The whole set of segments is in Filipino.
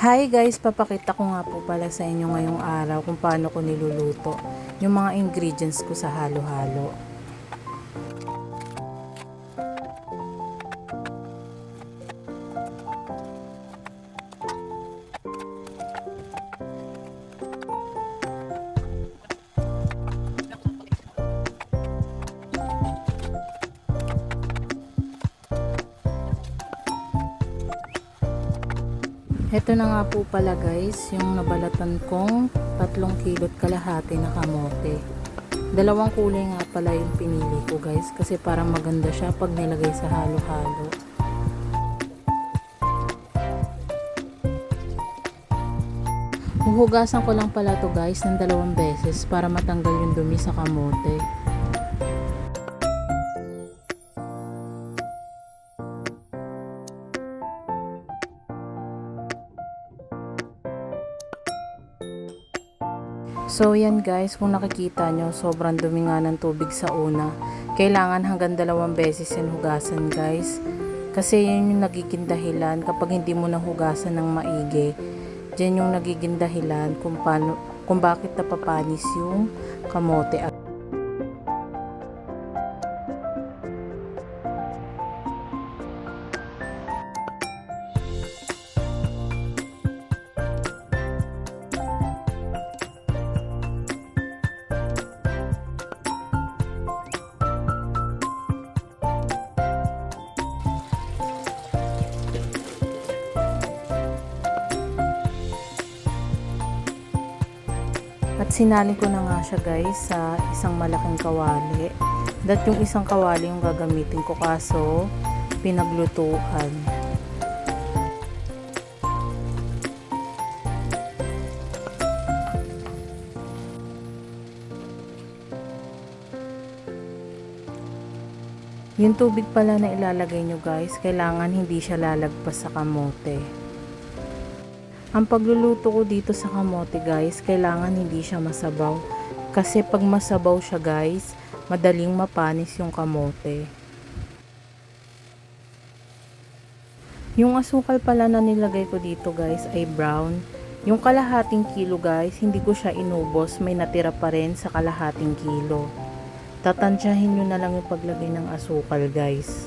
Hi guys, papakita ko nga po pala sa inyo ngayong araw kung paano ko niluluto yung mga ingredients ko sa halo-halo. Ito na nga po pala guys, yung nabalatan kong 3 kilot kalahati na kamote. Dalawang kulay nga pala yung pinili ko guys, kasi parang maganda siya pag nilagay sa halo-halo. Huhugasan ko lang pala to guys ng 2 beses para matanggal yung dumi sa kamote. So yan guys, kung nakikita nyo, sobrang dumi nga ng tubig sa una. Kailangan hanggang 2 beses yan hugasan guys. Kasi yun yung nagiging dahilan kapag hindi mo nahugasan ng maigi. Diyan yung nagiging dahilan kung bakit napapanis yung kamote. At sinalin ko na nga siya guys sa isang malaking kawali. That yung isang kawali yung gagamitin ko kaso pinaglutuan. Yung tubig pala na ilalagay nyo guys, kailangan hindi siya lalagpas sa kamote. Ang pagluluto ko dito sa kamote guys, kailangan hindi siya masabaw. Kasi pag masabaw siya guys, madaling mapanis yung kamote. Yung asukal pala na nilagay ko dito guys ay brown. Yung kalahating kilo guys, hindi ko siya inubos, may natira pa rin sa kalahating kilo. Tatansyahin nyo na lang yung paglagay ng asukal guys.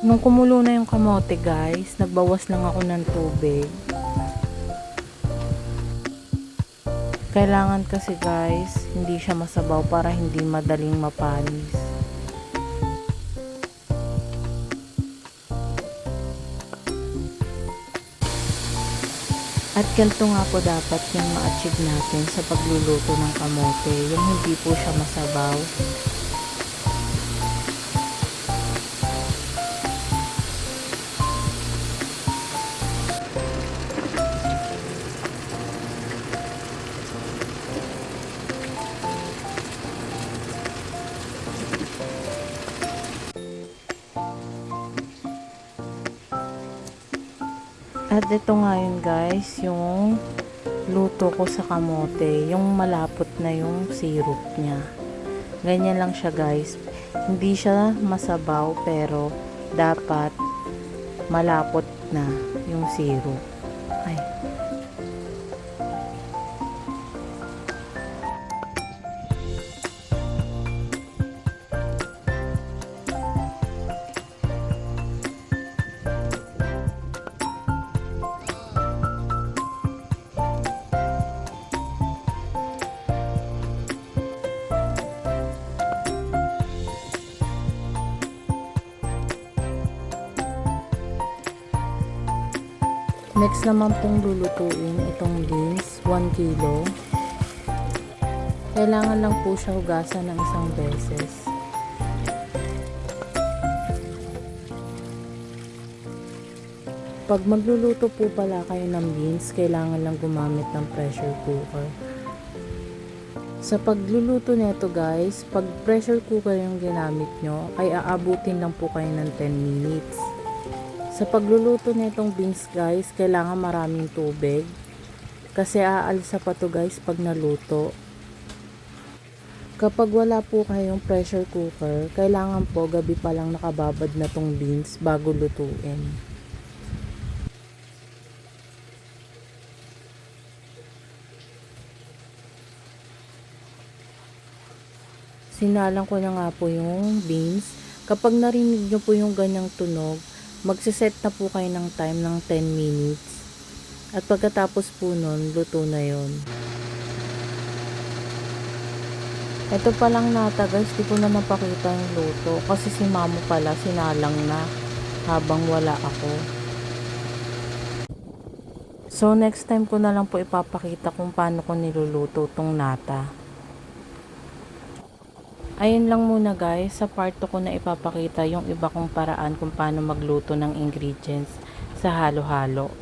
Nung kumulo na yung kamote guys, nagbawas lang ako ng tubig. Kailangan kasi guys, hindi siya masabaw para hindi madaling mapanis. At ganito nga po dapat yung ma-achieve natin sa pagluluto ng kamote, yung hindi po siya masabaw. At ito nga yun guys, yung luto ko sa kamote, yung malapot na yung syrup niya. Ganyan lang siya guys. Hindi siya masabaw pero dapat malapot na yung syrup. Ay. Next naman pong lulutuin itong beans, 1 kilo. Kailangan lang po siya hugasan ng 1 beses. Pag magluluto po pala kayo ng beans, kailangan lang gumamit ng pressure cooker. Sa pagluluto nito guys, pag pressure cooker yung ginamit nyo, ay aabutin lang po kayo ng 10 minutes. Sa pagluluto nitong beans guys, kailangan maraming tubig. Kasi aalsa pa to guys pag naluto. Kapag wala po kayong pressure cooker, kailangan po gabi pa lang nakababad na tong beans bago lutuin. Sinalang ko na nga po yung beans. Kapag narinig nyo po yung ganyang tunog, magsiset na po kayo ng time ng 10 minutes. At pagkatapos po nun, luto na yon. Ito palang nata guys, di ko na napakita yung luto. Kasi si mama pala sinalang na habang wala ako. So next time ko na lang po ipapakita kung paano ko niluluto tong nata. Ayun lang muna guys, sa part 2 ko na ipapakita yung iba kong paraan kung paano magluto ng ingredients sa halo-halo.